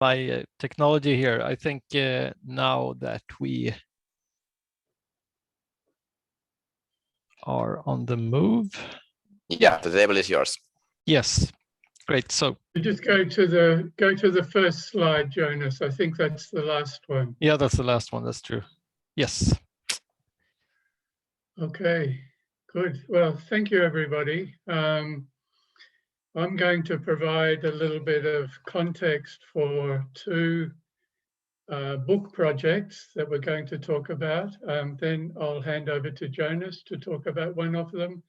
my technology here. I think now that we are on the move. Yeah, the table is yours. Yes, great. So you just go to the first slide, Jonas. I think that's the last one. yeah, that's the last one. That's true. Yes. Okay, good. Well, thank you, everybody. I'm going to provide a little bit of context for two book projects that we're going to talk about. Then I'll hand over to Jonas to talk about one of them,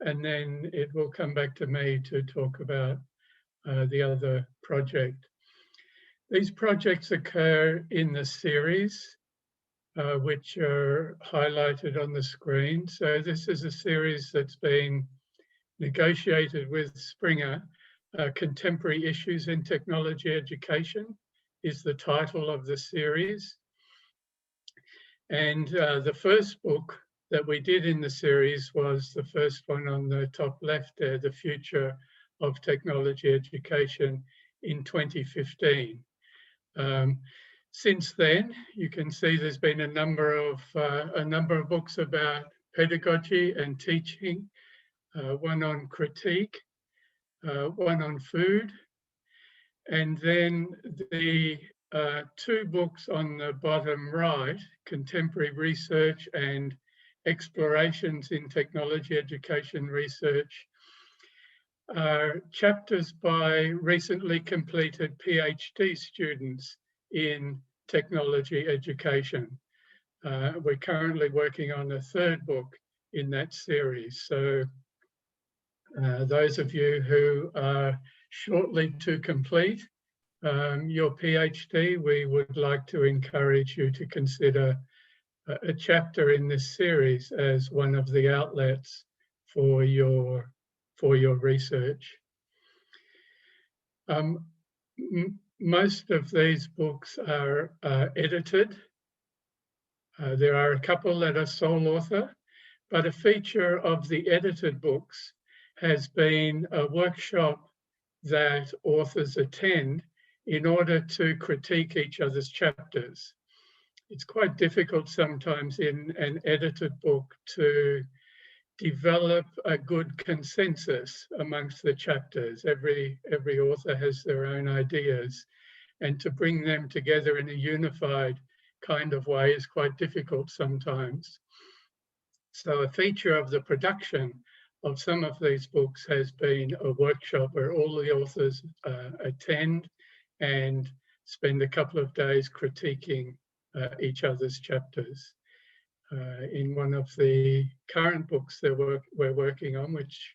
and then it will come back to me to talk about the other project. These projects occur in the series, which are highlighted on the screen. So this is a series that's been negotiated with Springer. Contemporary Issues in Technology Education is the title of the series. And the first book that we did in the series was the first one on the top left there, The Future of Technology Education in 2015. Since then, you can see there's been a number of books about pedagogy and teaching, one on critique, one on food, and then the two books on the bottom right, Contemporary Research and Explorations in Technology Education Research, are chapters by recently completed PhD students in technology education. We're currently working on a third book in that series. So those of you who are shortly to complete your PhD, we would like to encourage you to consider a chapter in this series as one of the outlets for your research. Most of these books are edited. There are a couple that are sole author, but a feature of the edited books has been a workshop that authors attend in order to critique each other's chapters. It's quite difficult sometimes in an edited book to develop a good consensus amongst the chapters. Every author has their own ideas, and to bring them together in a unified kind of way is quite difficult sometimes. So a feature of the production of some of these books has been a workshop where all the authors attend and spend a couple of days critiquing each other's chapters. In one of the current books that we're working on, which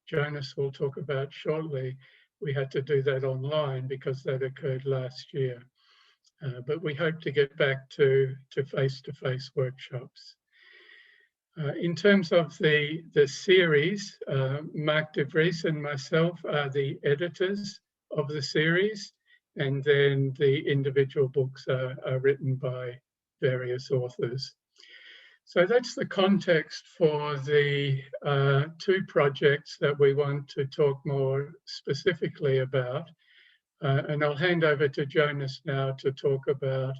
Jonas will talk about shortly, we had to do that online because that occurred last year. But we hope to get back to face-to-face workshops. In terms of the series, Mark de Vries and myself are the editors of the series, and then the individual books are written by various authors. So that's the context for the two projects that we want to talk more specifically about. And I'll hand over to Jonas now to talk about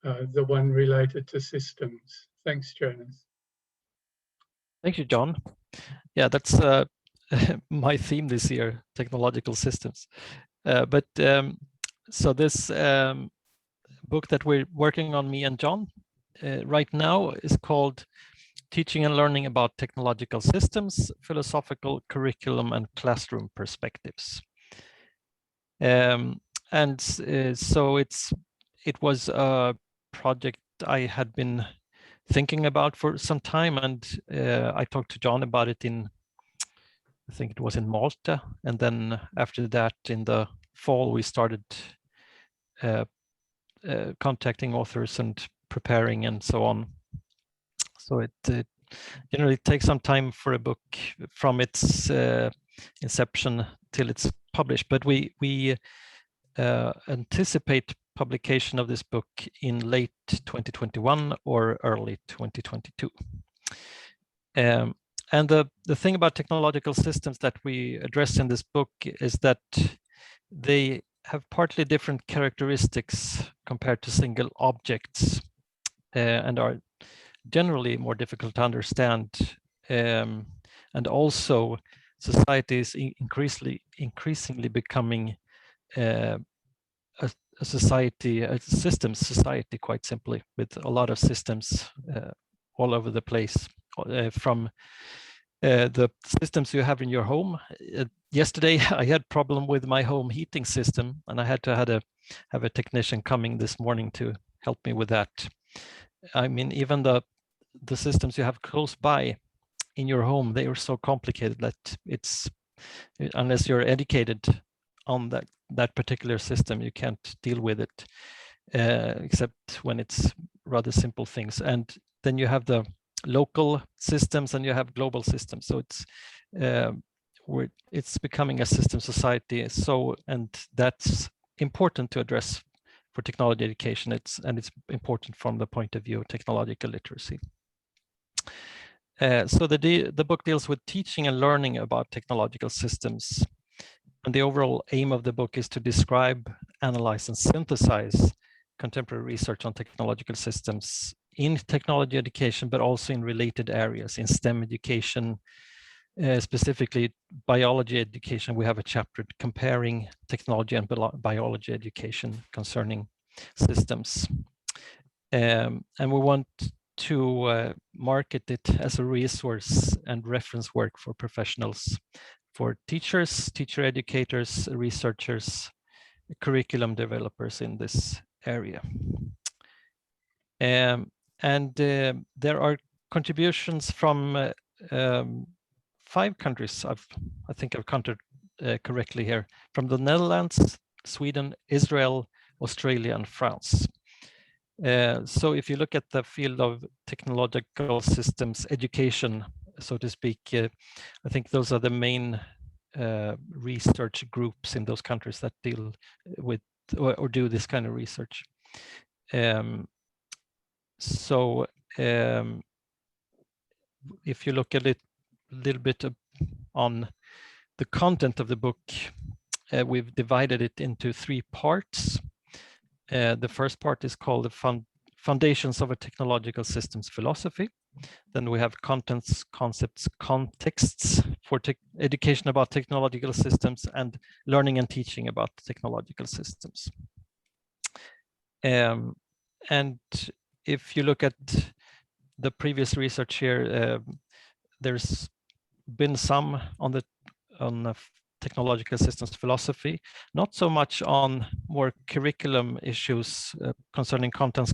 the one related to systems. Thanks, Jonas. Thank you, John. Yeah, that's my theme this year, technological systems. So this book that we're working on, me and John, right now is called Teaching and Learning About Technological Systems, Philosophical Curriculum and Classroom Perspectives. So it was a project I had been thinking about for some time, and I talked to John about it I think it was in Malta, and then after that in the fall we started contacting authors and preparing and so on. So it generally takes some time for a book from its inception till it's published, but we anticipate publication of this book in late 2021 or early 2022. And the thing about technological systems that we address in this book is that they have partly different characteristics compared to single objects, and are generally more difficult to understand. And also, society is increasingly becoming a society, a systems society, quite simply, with a lot of systems all over the place, from the systems you have in your home. Yesterday, I had problem with my home heating system, and I had to have a technician coming this morning to help me with that. I mean, even the systems you have close by in your home, they are so complicated that it's, unless you're educated on that particular system, you can't deal with it, except when it's rather simple things. And then you have the local systems and you have global systems. So it's becoming a system society. So, and that's important to address for technology education. It's important from the point of view of technological literacy. So the book deals with teaching and learning about technological systems. And the overall aim of the book is to describe, analyze, and synthesize contemporary research on technological systems in technology education, but also in related areas, in STEM education, specifically biology education. We have a chapter comparing technology and biology education concerning systems. And we want to market it as a resource and reference work for professionals, for teachers, teacher educators, researchers, curriculum developers in this area. And there are contributions from 5 countries. I think I've counted correctly here, from the Netherlands, Sweden, Israel, Australia, and France. So if you look at the field of technological systems education, so to speak, I think those are the main research groups in those countries that deal with or do this kind of research. So if you look at it a little bit on the content of the book, we've divided it into 3 parts. The first part is called the Foundations of a Technological Systems Philosophy. Then we have contents, concepts, contexts for education about technological systems, and learning and teaching about technological systems. And if you look at the previous research here, there's been some on the technological systems philosophy, not so much on more curriculum issues concerning contents,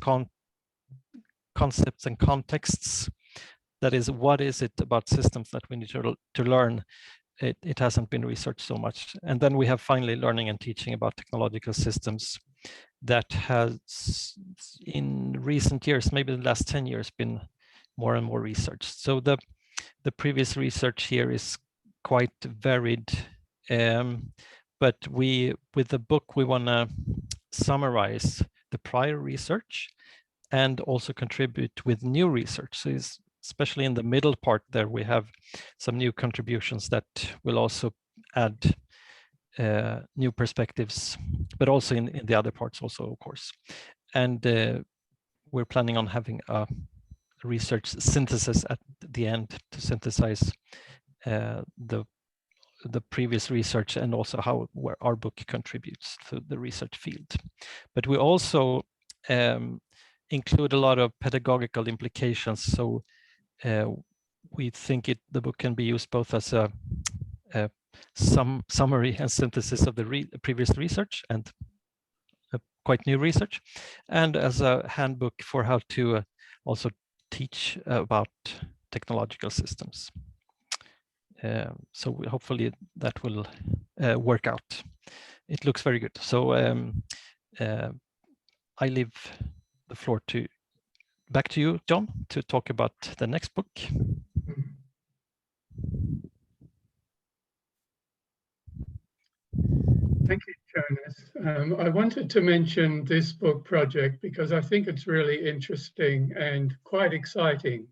concepts, and contexts. That is, what is it about systems that we need to learn? It hasn't been researched so much. And then we have finally learning and teaching about technological systems that has, in recent years, maybe the last 10 years, been more and more researched. So the previous research here is quite varied. But with the book, we want to summarize the prior research and also contribute with new research. So especially in the middle part there, we have some new contributions that will also add new perspectives, but also in the other parts also, of course. And we're planning on having a research synthesis at the end to synthesize the previous research and also where our book contributes to the research field. But we also include a lot of pedagogical implications. So we think the book can be used both as a summary and synthesis of the previous research and quite new research, and as a handbook for how to also teach about technological systems. So hopefully that will work out. It looks very good. So I leave the floor back to you, John, to talk about the next book. Thank you, Jonas. I wanted to mention this book project because I think it's really interesting and quite exciting.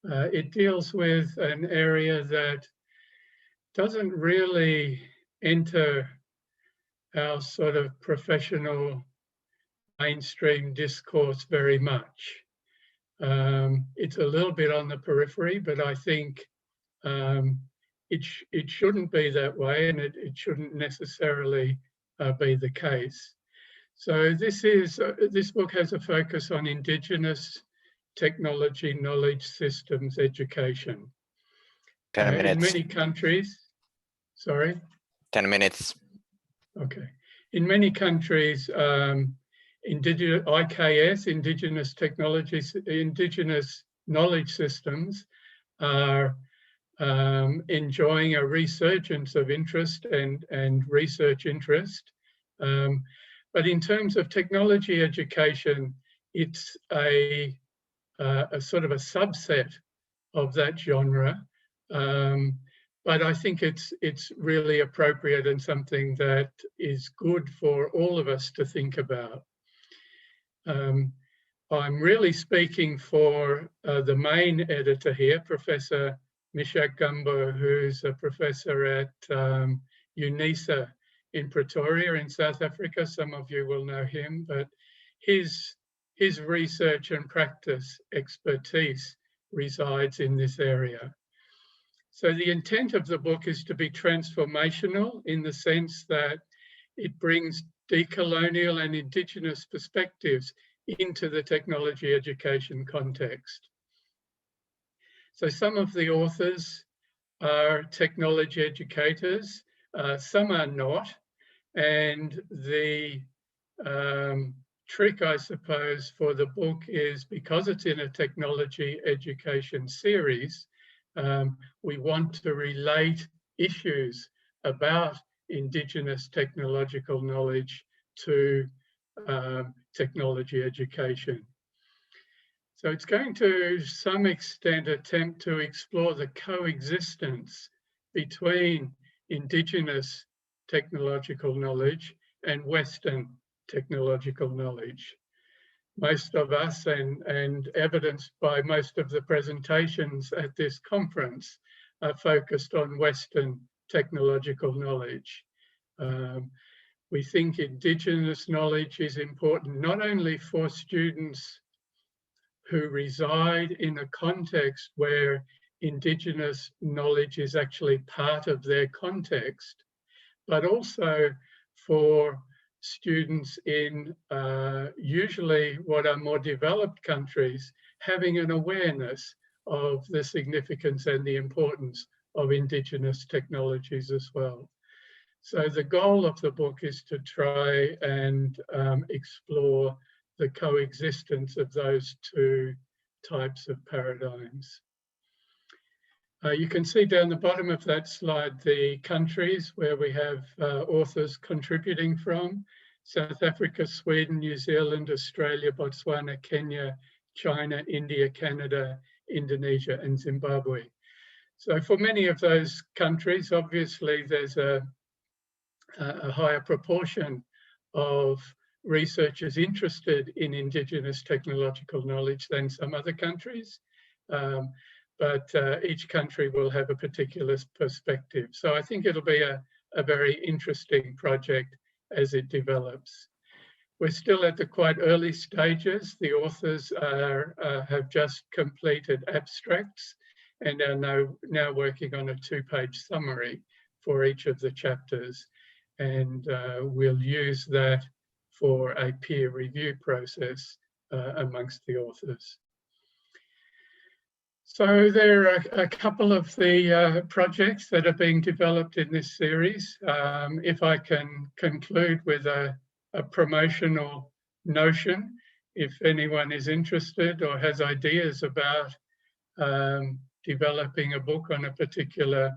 It deals with an area that doesn't really enter our sort of professional mainstream discourse very much. It's a little bit on the periphery, but I think it shouldn't be that way, and it shouldn't necessarily be the case. So this book has a focus on Indigenous technology knowledge systems education. 10 minutes. In many countries, sorry? 10 minutes. Okay. In many countries, Indigenous IKS, Indigenous technologies, Indigenous knowledge systems are enjoying a resurgence of interest and research interest. But in terms of technology education, it's a sort of a subset of that genre. But I think it's really appropriate and something that is good for all of us to think about. I'm really speaking for the main editor here, Professor Mishak Gumbo, who's a professor at UNISA in Pretoria in South Africa. Some of you will know him, but his research and practice expertise resides in this area. So the intent of the book is to be transformational in the sense that it brings decolonial and Indigenous perspectives into the technology education context. So some of the authors are technology educators, some are not, and the trick, I suppose, for the book is because it's in a technology education series, we want to relate issues about Indigenous technological knowledge to technology education. So it's going to some extent attempt to explore the coexistence between Indigenous technological knowledge and Western technological knowledge. Most of us, and evidenced by most of the presentations at this conference, are focused on Western technological knowledge. We think Indigenous knowledge is important not only for students who reside in a context where Indigenous knowledge is actually part of their context, but also for students in usually what are more developed countries having an awareness of the significance and the importance of Indigenous technologies as well. So the goal of the book is to try and explore the coexistence of those two types of paradigms. You can see down the bottom of that slide the countries where we have authors contributing from: South Africa, Sweden, New Zealand, Australia, Botswana, Kenya, China, India, Canada, Indonesia, and Zimbabwe. So for many of those countries, obviously there's a higher proportion of researchers interested in Indigenous technological knowledge than some other countries. But each country will have a particular perspective. So I think it'll be a very interesting project as it develops. We're still at the quite early stages. The authors have just completed abstracts and are now working on a 2-page summary for each of the chapters. And we'll use that for a peer review process amongst the authors. So there are a couple of the projects that are being developed in this series. If I can conclude with a promotional notion, if anyone is interested or has ideas about developing a book on a particular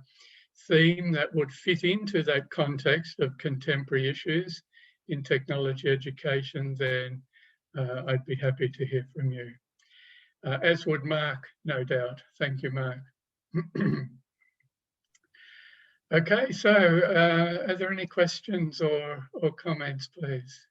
theme that would fit into that context of contemporary issues in technology education, then I'd be happy to hear from you. As would Mark, no doubt. Thank you, Mark. Okay, so are there any questions or comments, please?